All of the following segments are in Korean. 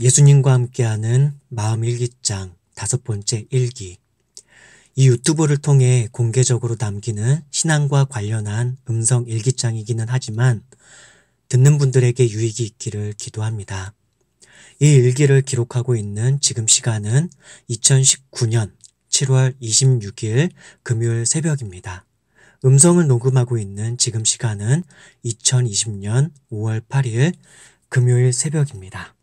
예수님과 함께하는 마음일기장 5번째 일기. 이 유튜브를 통해 공개적으로 남기는 신앙과 관련한 음성 일기장이기는 하지만 듣는 분들에게 유익이 있기를 기도합니다. 이 일기를 기록하고 있는 지금 시간은 2019년 7월 26일 금요일 새벽입니다. 음성을 녹음하고 있는 지금 시간은 2020년 5월 8일 금요일 새벽입니다.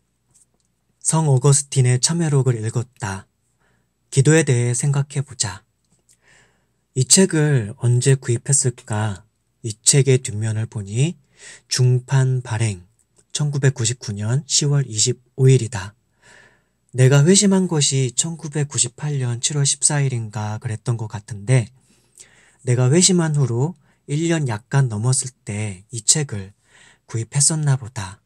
성 어거스틴의 참회록을 읽었다. 기도에 대해 생각해보자. 이 책을 언제 구입했을까? 이 책의 뒷면을 보니 중판 발행 1999년 10월 25일이다. 내가 회심한 것이 1998년 7월 14일인가 그랬던 것 같은데 내가 회심한 후로 1년 약간 넘었을 때 이 책을 구입했었나 보다.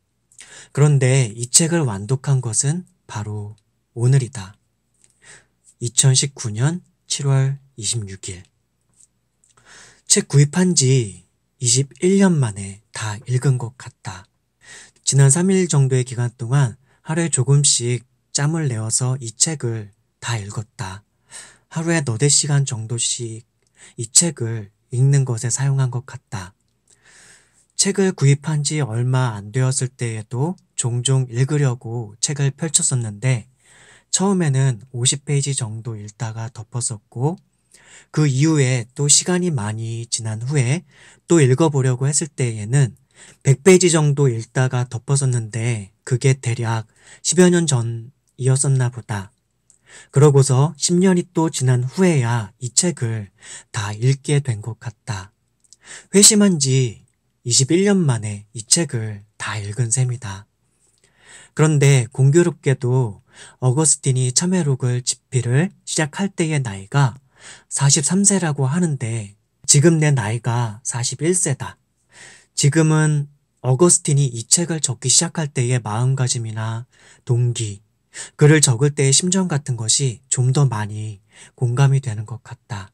그런데 이 책을 완독한 것은 바로 오늘이다. 2019년 7월 26일. 책 구입한 지 21년 만에 다 읽은 것 같다. 지난 3일 정도의 기간 동안 하루에 조금씩 짬을 내어서 이 책을 다 읽었다. 하루에 너댓 시간 정도씩 이 책을 읽는 것에 사용한 것 같다. 책을 구입한 지 얼마 안 되었을 때에도 종종 읽으려고 책을 펼쳤었는데 처음에는 50페이지 정도 읽다가 덮었었고 그 이후에 또 시간이 많이 지난 후에 또 읽어보려고 했을 때에는 100페이지 정도 읽다가 덮었었는데 그게 대략 10여 년 전이었었나 보다. 그러고서 10년이 또 지난 후에야 이 책을 다 읽게 된 것 같다. 회심한 지 21년 만에 이 책을 다 읽은 셈이다. 그런데 공교롭게도 어거스틴이 참회록을 집필을 시작할 때의 나이가 43세라고 하는데 지금 내 나이가 41세다. 지금은 어거스틴이 이 책을 적기 시작할 때의 마음가짐이나 동기, 글을 적을 때의 심정 같은 것이 좀 더 많이 공감이 되는 것 같다.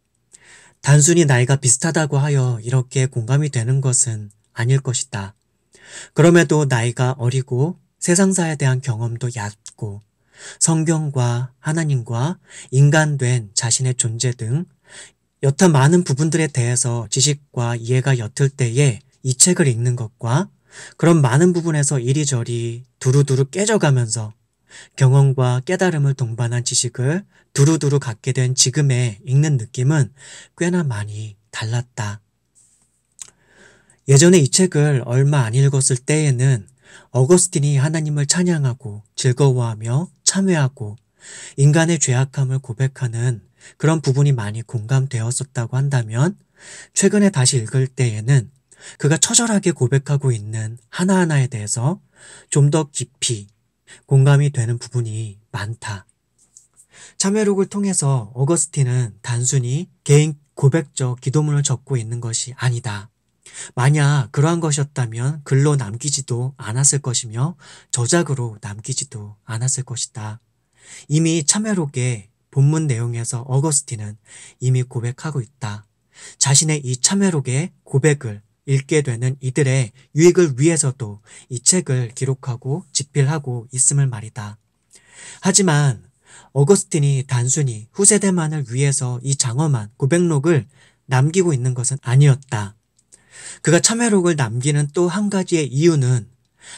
단순히 나이가 비슷하다고 하여 이렇게 공감이 되는 것은 아닐 것이다. 그럼에도 나이가 어리고 세상사에 대한 경험도 얕고 성경과 하나님과 인간된 자신의 존재 등 여타 많은 부분들에 대해서 지식과 이해가 옅을 때에 이 책을 읽는 것과 그런 많은 부분에서 이리저리 두루두루 깨져가면서 경험과 깨달음을 동반한 지식을 두루두루 갖게 된 지금의 읽는 느낌은 꽤나 많이 달랐다. 예전에 이 책을 얼마 안 읽었을 때에는 어거스틴이 하나님을 찬양하고 즐거워하며 참회하고 인간의 죄악함을 고백하는 그런 부분이 많이 공감되었었다고 한다면 최근에 다시 읽을 때에는 그가 처절하게 고백하고 있는 하나하나에 대해서 좀 더 깊이 공감이 되는 부분이 많다. 참회록을 통해서 어거스틴은 단순히 개인 고백적 기도문을 적고 있는 것이 아니다. 만약 그러한 것이었다면 글로 남기지도 않았을 것이며 저작으로 남기지도 않았을 것이다. 이미 참회록의 본문 내용에서 어거스틴은 이미 고백하고 있다. 자신의 이 참회록의 고백을 읽게 되는 이들의 유익을 위해서도 이 책을 기록하고 집필하고 있음을 말이다. 하지만 어거스틴이 단순히 후세대만을 위해서 이 장엄한 고백록을 남기고 있는 것은 아니었다. 그가 참회록을 남기는 또 한 가지의 이유는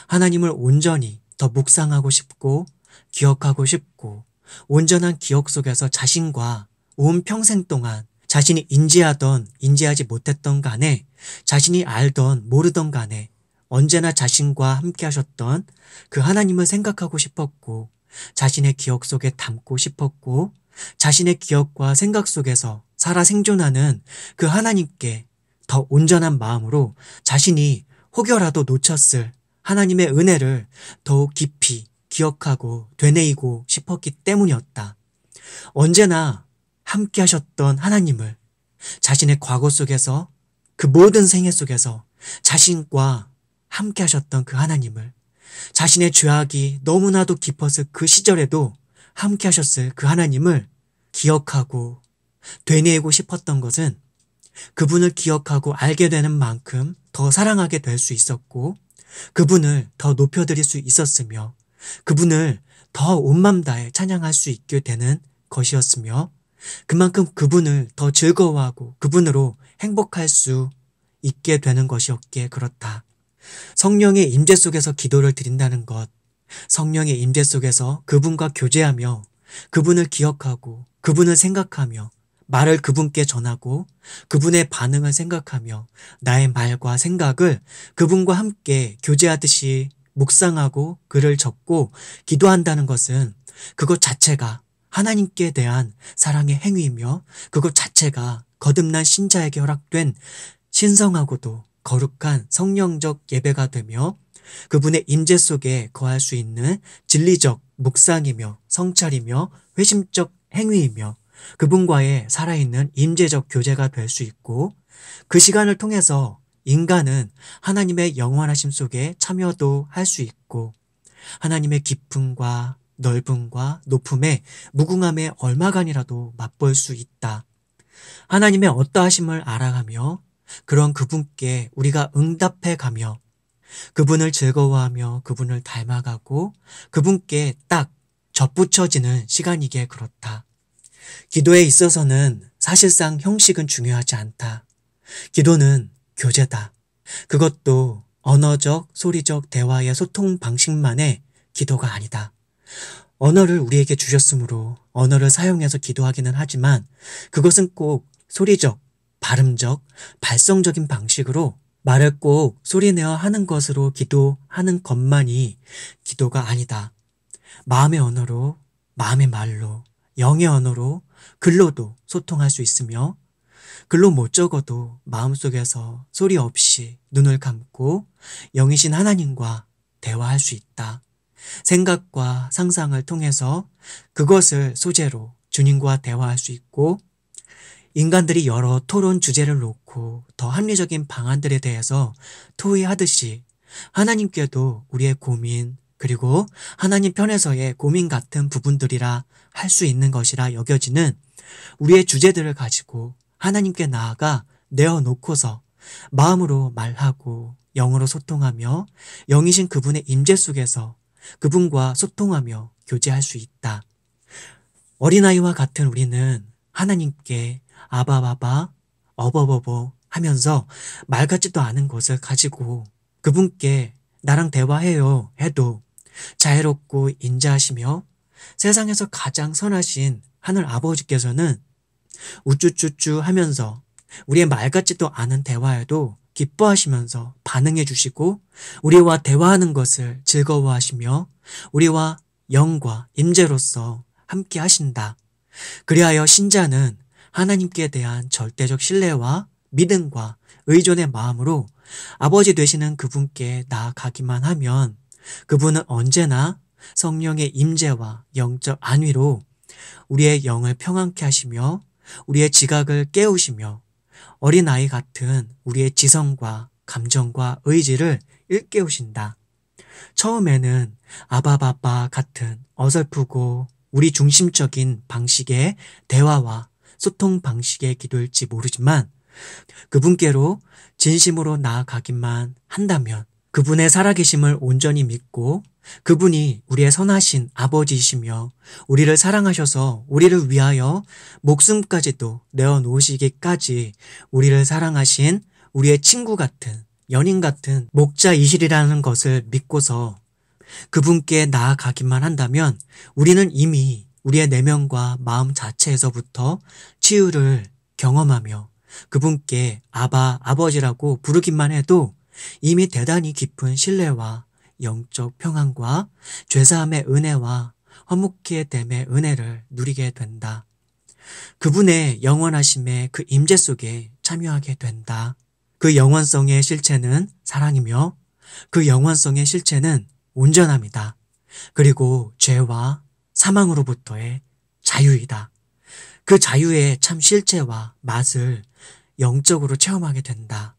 하나님을 온전히 더 묵상하고 싶고 기억하고 싶고 온전한 기억 속에서 자신과 온 평생 동안 자신이 인지하던 인지하지 못했던 간에 자신이 알던 모르던 간에 언제나 자신과 함께 하셨던 그 하나님을 생각하고 싶었고 자신의 기억 속에 담고 싶었고 자신의 기억과 생각 속에서 살아 생존하는 그 하나님께 더 온전한 마음으로 자신이 혹여라도 놓쳤을 하나님의 은혜를 더욱 깊이 기억하고 되뇌이고 싶었기 때문이었다. 언제나 함께 하셨던 하나님을 자신의 과거 속에서 그 모든 생애 속에서 자신과 함께 하셨던 그 하나님을 자신의 죄악이 너무나도 깊었을 그 시절에도 함께 하셨을 그 하나님을 기억하고 되뇌이고 싶었던 것은 그분을 기억하고 알게 되는 만큼 더 사랑하게 될 수 있었고 그분을 더 높여드릴 수 있었으며 그분을 더 온 맘 다해 찬양할 수 있게 되는 것이었으며 그만큼 그분을 더 즐거워하고 그분으로 행복할 수 있게 되는 것이었기에 그렇다. 성령의 임재 속에서 기도를 드린다는 것, 성령의 임재 속에서 그분과 교제하며 그분을 기억하고 그분을 생각하며 말을 그분께 전하고 그분의 반응을 생각하며 나의 말과 생각을 그분과 함께 교제하듯이 묵상하고 글을 적고 기도한다는 것은 그것 자체가 하나님께 대한 사랑의 행위이며 그것 자체가 거듭난 신자에게 허락된 신성하고도 거룩한 성령적 예배가 되며 그분의 임재 속에 거할 수 있는 진리적 묵상이며 성찰이며 회심적 행위이며 그분과의 살아있는 임재적 교제가 될 수 있고 그 시간을 통해서 인간은 하나님의 영원하심 속에 참여도 할 수 있고 하나님의 깊음과 넓음과 높음의 무궁함에 얼마간이라도 맛볼 수 있다. 하나님의 어떠하심을 알아가며 그런 그분께 우리가 응답해 가며 그분을 즐거워하며 그분을 닮아가고 그분께 딱 접붙여지는 시간이기에 그렇다. 기도에 있어서는 사실상 형식은 중요하지 않다. 기도는 교제다. 그것도 언어적, 소리적 대화의 소통 방식만의 기도가 아니다. 언어를 우리에게 주셨으므로 언어를 사용해서 기도하기는 하지만 그것은 꼭 소리적, 발음적, 발성적인 방식으로 말을 꼭 소리내어 하는 것으로 기도하는 것만이 기도가 아니다. 마음의 언어로, 마음의 말로, 영의 언어로, 글로도 소통할 수 있으며 글로 못 적어도 마음속에서 소리 없이 눈을 감고 영이신 하나님과 대화할 수 있다. 생각과 상상을 통해서 그것을 소재로 주님과 대화할 수 있고 인간들이 여러 토론 주제를 놓고 더 합리적인 방안들에 대해서 토의하듯이 하나님께도 우리의 고민 그리고 하나님 편에서의 고민 같은 부분들이라 할 수 있는 것이라 여겨지는 우리의 주제들을 가지고 하나님께 나아가 내어놓고서 마음으로 말하고 영으로 소통하며 영이신 그분의 임재 속에서 그분과 소통하며 교제할 수 있다. 어린아이와 같은 우리는 하나님께 아바바바, 어버버버 하면서 말 같지도 않은 것을 가지고 그분께 나랑 대화해요 해도 자애롭고 인자하시며 세상에서 가장 선하신 하늘 아버지께서는 우쭈쭈쭈 하면서 우리의 말 같지도 않은 대화에도 기뻐하시면서 반응해 주시고 우리와 대화하는 것을 즐거워하시며 우리와 영과 임재로서 함께 하신다. 그리하여 신자는 하나님께 대한 절대적 신뢰와 믿음과 의존의 마음으로 아버지 되시는 그분께 나아가기만 하면 그분은 언제나 성령의 임재와 영적 안위로 우리의 영을 평안케 하시며 우리의 지각을 깨우시며 어린아이 같은 우리의 지성과 감정과 의지를 일깨우신다. 처음에는 아바바바 같은 어설프고 우리 중심적인 방식의 대화와 소통 방식의 기도일지 모르지만 그분께로 진심으로 나아가기만 한다면 그분의 살아계심을 온전히 믿고 그분이 우리의 선하신 아버지이시며 우리를 사랑하셔서 우리를 위하여 목숨까지도 내어놓으시기까지 우리를 사랑하신 우리의 친구 같은 연인 같은 목자이시리라는 것을 믿고서 그분께 나아가기만 한다면 우리는 이미 우리의 내면과 마음 자체에서부터 치유를 경험하며 그분께 아바, 아버지라고 부르기만 해도 이미 대단히 깊은 신뢰와 영적 평안과 죄사함의 은혜와 화목케 됨의 은혜를 누리게 된다. 그분의 영원하심의 그 임재 속에 참여하게 된다. 그 영원성의 실체는 사랑이며 그 영원성의 실체는 온전함이다. 그리고 죄와 사망으로부터의 자유이다. 그 자유의 참 실체와 맛을 영적으로 체험하게 된다.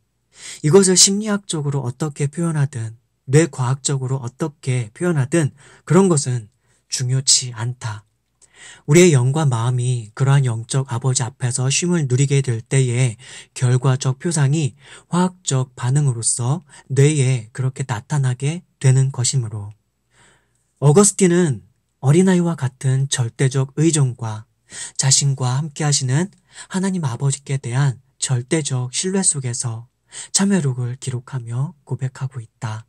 이것을 심리학적으로 어떻게 표현하든 뇌과학적으로 어떻게 표현하든 그런 것은 중요치 않다. 우리의 영과 마음이 그러한 영적 아버지 앞에서 쉼을 누리게 될 때의 결과적 표상이 화학적 반응으로서 뇌에 그렇게 나타나게 되는 것이므로 어거스틴은 어린아이와 같은 절대적 의존과 자신과 함께 하시는 하나님 아버지께 대한 절대적 신뢰 속에서 참회록을 기록하며 고백하고 있다.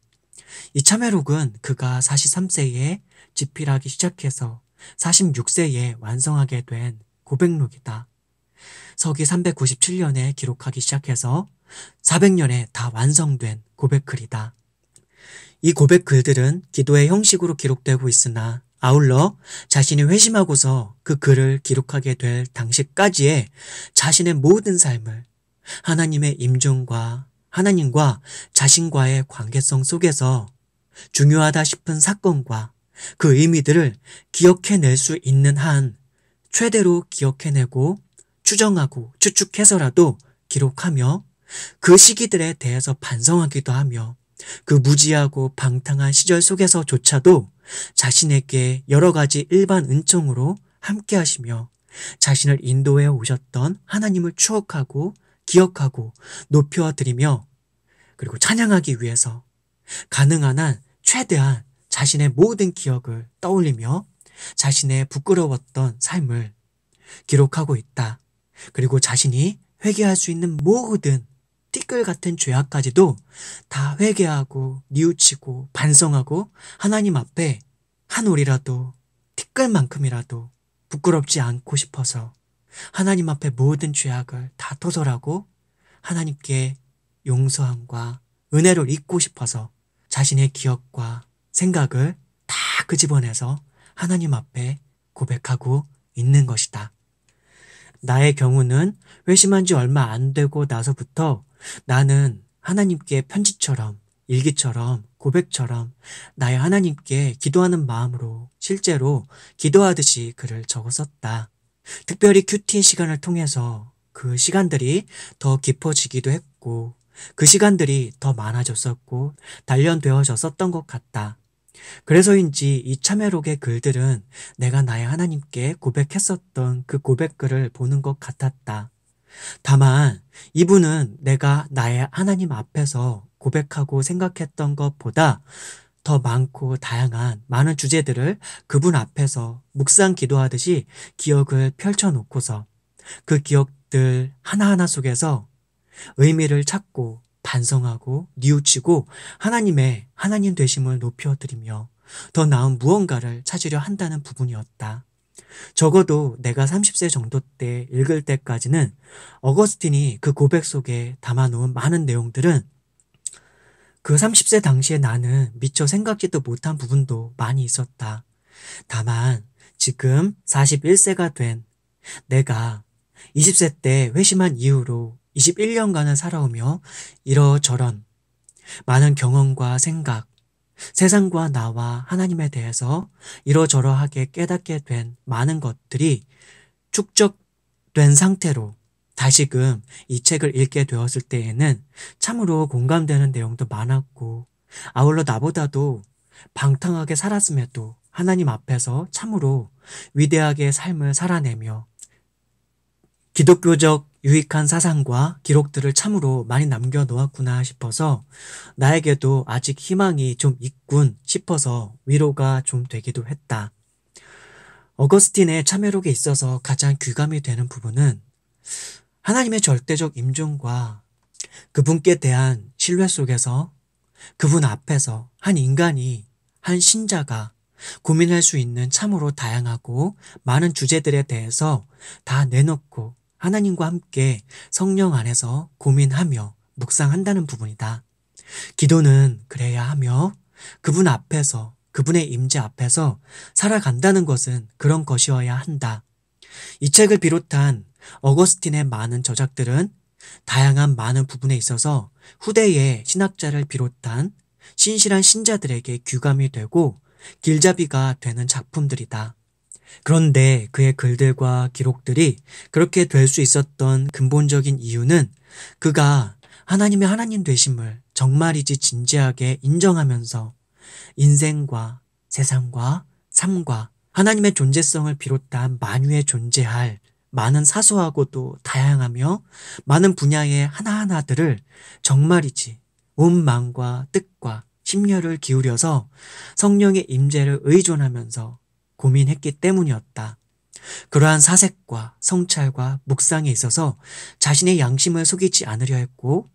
이 참회록은 그가 43세에 집필하기 시작해서 46세에 완성하게 된 고백록이다. 서기 397년에 기록하기 시작해서 400년에 다 완성된 고백글이다. 이 고백글들은 기도의 형식으로 기록되고 있으나 아울러 자신이 회심하고서 그 글을 기록하게 될 당시까지의 자신의 모든 삶을 하나님의 임종과 하나님과 자신과의 관계성 속에서 중요하다 싶은 사건과 그 의미들을 기억해낼 수 있는 한 최대로 기억해내고 추정하고 추측해서라도 기록하며 그 시기들에 대해서 반성하기도 하며 그 무지하고 방탕한 시절 속에서조차도 자신에게 여러 가지 일반 은총으로 함께 하시며 자신을 인도해 오셨던 하나님을 추억하고 기억하고 높여드리며 그리고 찬양하기 위해서 가능한 한 최대한 자신의 모든 기억을 떠올리며 자신의 부끄러웠던 삶을 기록하고 있다. 그리고 자신이 회개할 수 있는 모든 티끌 같은 죄악까지도 다 회개하고 뉘우치고 반성하고 하나님 앞에 한 올이라도 티끌만큼이라도 부끄럽지 않고 싶어서 하나님 앞에 모든 죄악을 다 토설하고 하나님께 용서함과 은혜를 잊고 싶어서 자신의 기억과 생각을 다 끄집어내서 하나님 앞에 고백하고 있는 것이다. 나의 경우는 회심한 지 얼마 안 되고 나서부터 나는 하나님께 편지처럼 일기처럼 고백처럼 나의 하나님께 기도하는 마음으로 실제로 기도하듯이 글을 적었었다. 특별히 큐티 시간을 통해서 그 시간들이 더 깊어지기도 했고 그 시간들이 더 많아졌었고 단련되어졌었던 것 같다. 그래서인지 이 참회록의 글들은 내가 나의 하나님께 고백했었던 그 고백글을 보는 것 같았다. 다만 이분은 내가 나의 하나님 앞에서 고백하고 생각했던 것보다 더 많고 다양한 많은 주제들을 그분 앞에서 묵상 기도하듯이 기억을 펼쳐놓고서 그 기억들 하나하나 속에서 의미를 찾고 반성하고 뉘우치고 하나님의 하나님 되심을 높여드리며 더 나은 무언가를 찾으려 한다는 부분이었다. 적어도 내가 30세 정도 때 읽을 때까지는 어거스틴이 그 고백 속에 담아놓은 많은 내용들은 그 30세 당시에 나는 미처 생각지도 못한 부분도 많이 있었다. 다만 지금 41세가 된 내가 20세 때 회심한 이후로 21년간을 살아오며 이러저런 많은 경험과 생각, 세상과 나와 하나님에 대해서 이러저러하게 깨닫게 된 많은 것들이 축적된 상태로 다시금 이 책을 읽게 되었을 때에는 참으로 공감되는 내용도 많았고 아울러 나보다도 방탕하게 살았음에도 하나님 앞에서 참으로 위대하게 삶을 살아내며 기독교적 유익한 사상과 기록들을 참으로 많이 남겨놓았구나 싶어서 나에게도 아직 희망이 좀 있군 싶어서 위로가 좀 되기도 했다. 어거스틴의 참회록에 있어서 가장 귀감이 되는 부분은 하나님의 절대적 임종과 그분께 대한 신뢰 속에서 그분 앞에서 한 인간이, 한 신자가 고민할 수 있는 참으로 다양하고 많은 주제들에 대해서 다 내놓고 하나님과 함께 성령 안에서 고민하며 묵상한다는 부분이다. 기도는 그래야 하며 그분 앞에서 그분의 임재 앞에서 살아간다는 것은 그런 것이어야 한다. 이 책을 비롯한 어거스틴의 많은 저작들은 다양한 많은 부분에 있어서 후대의 신학자를 비롯한 신실한 신자들에게 귀감이 되고 길잡이가 되는 작품들이다. 그런데 그의 글들과 기록들이 그렇게 될 수 있었던 근본적인 이유는 그가 하나님의 하나님 되심을 정말이지 진지하게 인정하면서 인생과 세상과 삶과 하나님의 존재성을 비롯한 만유에 존재할 많은 사소하고도 다양하며 많은 분야의 하나하나들을 정말이지 온 마음과 뜻과 심려를 기울여서 성령의 임재를 의존하면서 고민했기 때문이었다. 그러한 사색과 성찰과 묵상에 있어서 자신의 양심을 속이지 않으려 했고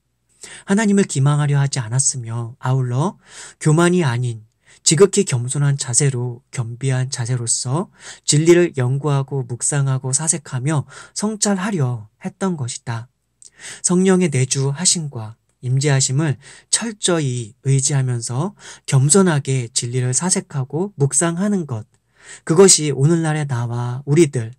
하나님을 기망하려 하지 않았으며 아울러 교만이 아닌 지극히 겸손한 자세로 겸비한 자세로서 진리를 연구하고 묵상하고 사색하며 성찰하려 했던 것이다. 성령의 내주하심과 임재하심을 철저히 의지하면서 겸손하게 진리를 사색하고 묵상하는 것, 그것이 오늘날의 나와 우리들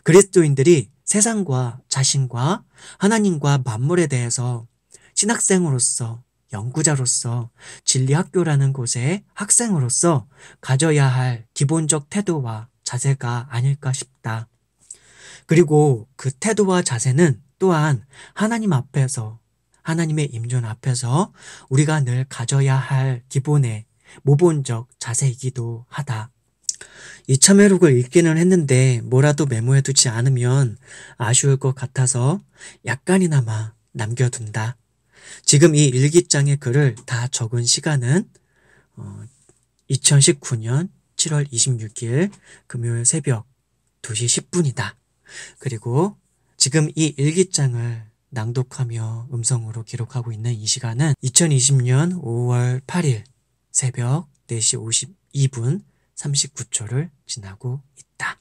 그리스도인들이 세상과 자신과 하나님과 만물에 대해서 신학생으로서 연구자로서 진리학교라는 곳의 학생으로서 가져야 할 기본적 태도와 자세가 아닐까 싶다. 그리고 그 태도와 자세는 또한 하나님 앞에서 하나님의 임존 앞에서 우리가 늘 가져야 할 기본의 모본적 자세이기도 하다. 이 참회록을 읽기는 했는데 뭐라도 메모해두지 않으면 아쉬울 것 같아서 약간이나마 남겨둔다. 지금 이 일기장의 글을 다 적은 시간은 2019년 7월 26일 금요일 새벽 2시 10분이다. 그리고 지금 이 일기장을 낭독하며 음성으로 기록하고 있는 이 시간은 2020년 5월 8일 새벽 4시 52분 39초를 지나고 있다.